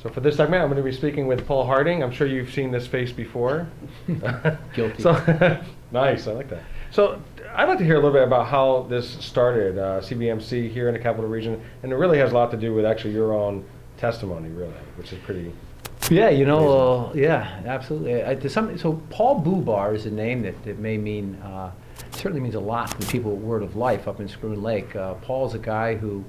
So for this segment, I'm going to be speaking with Paul Harding. I'm sure you've seen this face before. Guilty. So, nice, I like that. So I'd like to hear a little bit about how this started, CBMC here in the Capital Region, and it really has a lot to do with actually your own testimony, really, which is pretty. Yeah, yeah, absolutely. So Paul Bubar is a name that may mean, certainly means a lot to the people at Word of Life up in Schroon Lake. Paul's a guy who,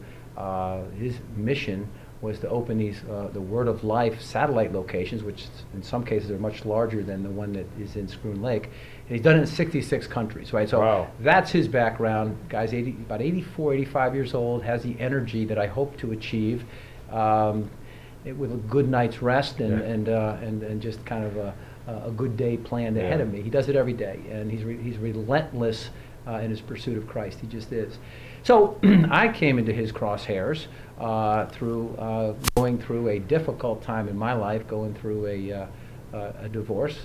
his mission was to open these, the Word of Life satellite locations, which in some cases are much larger than the one that is in Schroon Lake. And he's done it in 66 countries, right? So wow. That's his background. Guy's about 84, 85 years old, has the energy that I hope to achieve. With a good night's rest and just kind of a good day planned ahead of me. He does it every day, and he's relentless in his pursuit of Christ. He just is. So I came into his crosshairs through going through a difficult time in my life, going through a divorce,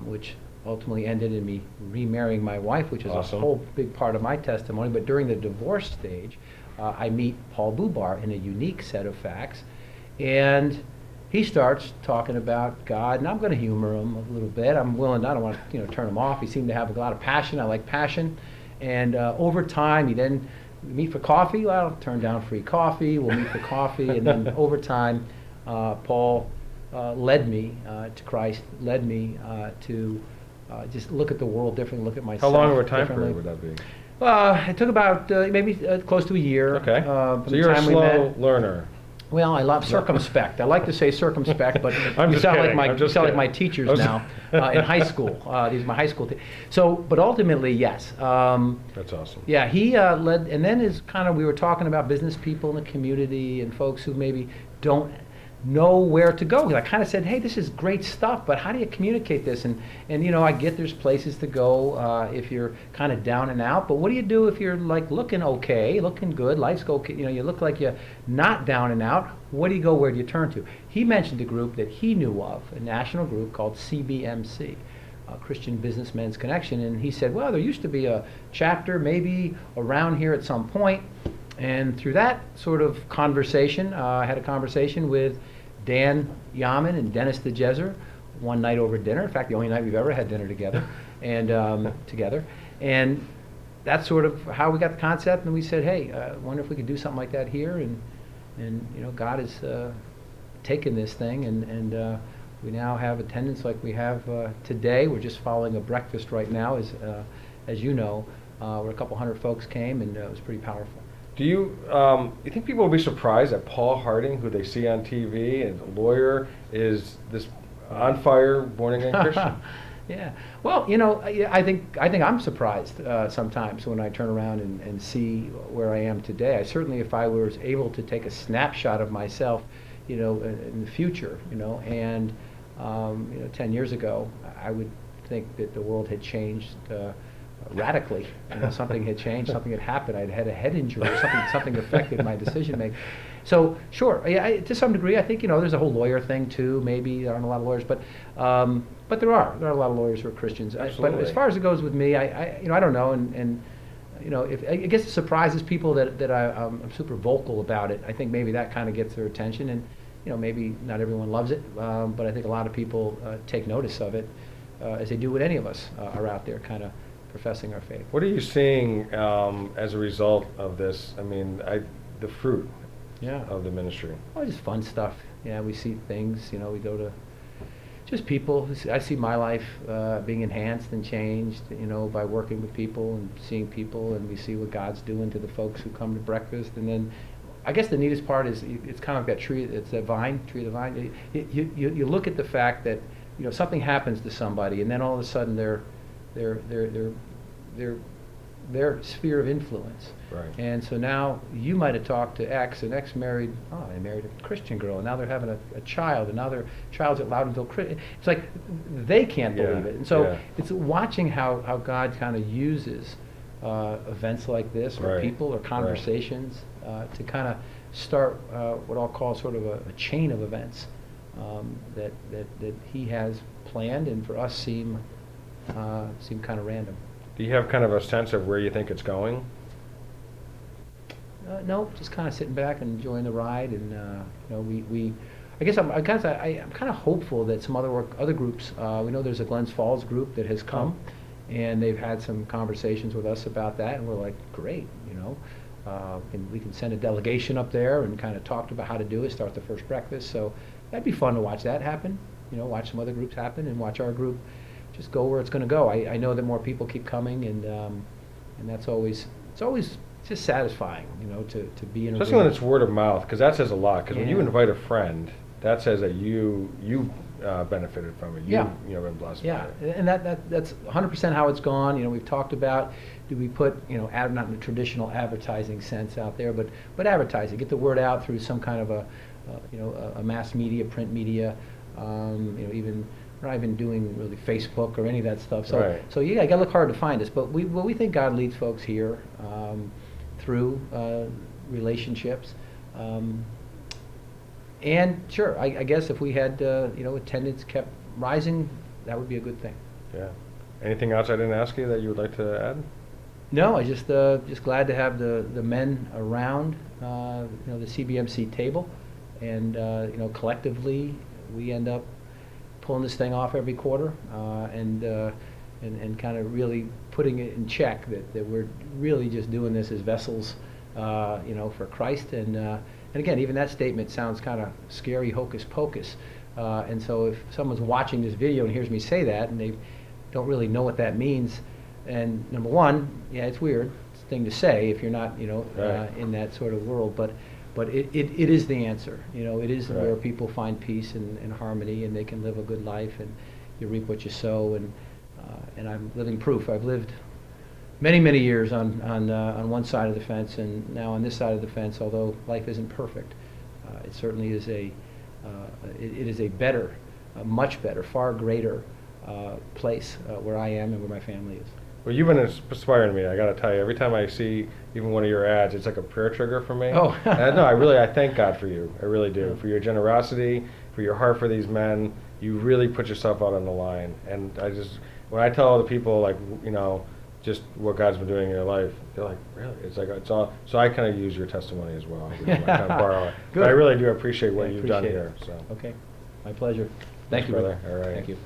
which ultimately ended in me remarrying my wife, which is awesome. A whole big part of my testimony. But during the divorce stage, I meet Paul Bubar in a unique set of facts. And he starts talking about God, and I'm going to humor him a little bit. I'm willing. I don't want to, turn him off. He seemed to have a lot of passion. I like passion. And over time, we meet for coffee. Well, turn down free coffee. We'll meet for coffee, and then over time, Paul led me to Christ. Led me to just look at the world differently. Look at myself. How long of a time period would that be? It took about maybe close to a year. Okay. So you're a slow learner. Well, I love circumspect. I like to say circumspect, but you sound like my teachers now in high school. These are my high school. But ultimately, yes. That's awesome. Yeah, he led, and then we were talking about business people in the community and folks who maybe don't know where to go. I kind of said, hey, this is great stuff, but how do you communicate this? And I get there's places to go if you're kind of down and out, but what do you do if you're like looking okay, looking good, life's okay, you look like you're not down and out, where do you go, where do you turn to? He mentioned a group that he knew of, a national group called CBMC, Christian Businessmen's Connection, and he said, well, there used to be a chapter maybe around here at some point. And through that sort of conversation, I had a conversation with Dan Yaman and Dennis DeJezer one night over dinner. In fact, the only night we've ever had dinner together, and and that's sort of how we got the concept. And we said, hey, I wonder if we could do something like that here. And God has taken this thing, and we now have attendance like we have today. We're just following a breakfast right now, as you know, where a couple hundred folks came, and it was pretty powerful. Do you think people will be surprised that Paul Harding, who they see on TV, and a lawyer, is this on fire, born again Christian? Yeah. Well, I think I'm surprised sometimes when I turn around and see where I am today. I certainly, if I was able to take a snapshot of myself, in the future, and 10 years ago, I would think that the world had changed. Radically, something had changed, something had happened. I'd had a head injury, or something affected my decision making. So, sure, yeah, to some degree, I think there's a whole lawyer thing too. Maybe there aren't a lot of lawyers, but there are a lot of lawyers who are Christians. But as far as it goes with me, I don't know, and if I guess it surprises people that I'm super vocal about it. I think maybe that kind of gets their attention, and maybe not everyone loves it, but I think a lot of people take notice of it, as they do with any of us are out there, kind of professing our faith. What are you seeing as a result of this? I mean, the fruit of the ministry. Oh, just fun stuff. Yeah, we see things. We go to just people. I see my life being enhanced and changed, by working with people and seeing people, and we see what God's doing to the folks who come to breakfast. And then, I guess the neatest part is it's kind of like that tree. It's a vine, tree of the vine. You look at the fact that something happens to somebody, and then all of a sudden their sphere of influence. Right. And so now you might have talked to X, and X married a Christian girl, and now they're having a child, and now their child's at Loudonville Christian. It's like they can't believe it. And so it's watching how God kind of uses events like this, or people, or conversations, to kind of start what I'll call sort of a chain of events that He has planned, and for us seem kind of random. Do you have kind of a sense of where you think it's going? No, just kind of sitting back and enjoying the ride, and I guess I'm kind of hopeful that some other groups. We know there's a Glens Falls group that has come, and they've had some conversations with us about that, and we're like, great, and we can send a delegation up there and kind of talk about how to do it, start the first breakfast. So that'd be fun to watch that happen. Watch some other groups happen, and watch our group just go where it's going to go. I know that more people keep coming, and that's always just satisfying, to be in a Especially room. when it's word of mouth, because that says a lot. Because when you Yeah. invite a friend, that says that you benefited from it. Yeah. You've been blessed by Yeah, it. and that's 100% how it's gone. We've talked about, do we put, not in the traditional advertising sense out there, but advertising, get the word out through some kind of a mass media, print media, even, we're not even doing really Facebook or any of that stuff. So, Right. so yeah, you gotta look hard to find us, but we think God leads folks here through relationships. And sure, I guess if we had, attendance kept rising, that would be a good thing. Yeah. Anything else I didn't ask you that you would like to add? No, I just glad to have the men around, the CBMC table, and collectively we end up pulling this thing off every quarter, and kind of really putting it in check that we're really just doing this as vessels, for Christ. And again, even that statement sounds kind of scary, hocus pocus. And so if someone's watching this video and hears me say that, and they don't really know what that means, and number one, yeah, it's weird. It's a thing to say if you're not, Right. in that sort of world. But it is the answer. It is Right. where people find peace and harmony, and they can live a good life, and you reap what you sow. And I'm living proof. I've lived many years on one side of the fence, and now on this side of the fence. Although life isn't perfect, it certainly is it is a better, much better, far greater place where I am and where my family is. Well, you've been inspiring me. I got to tell you, every time I see even one of your ads, it's like a prayer trigger for me. Oh. And no, I thank God for you. I really do. For your generosity, for your heart for these men. You really put yourself out on the line. And when I tell other people, like, just what God's been doing in your life, they're like, really? It's like, it's all. So I kind of use your testimony as well. I kind of borrow it. Good. But I really do appreciate what I you've done appreciate here. it. So. Okay, my pleasure. Thanks, Thank you, brother. Rick. All right. Thank you.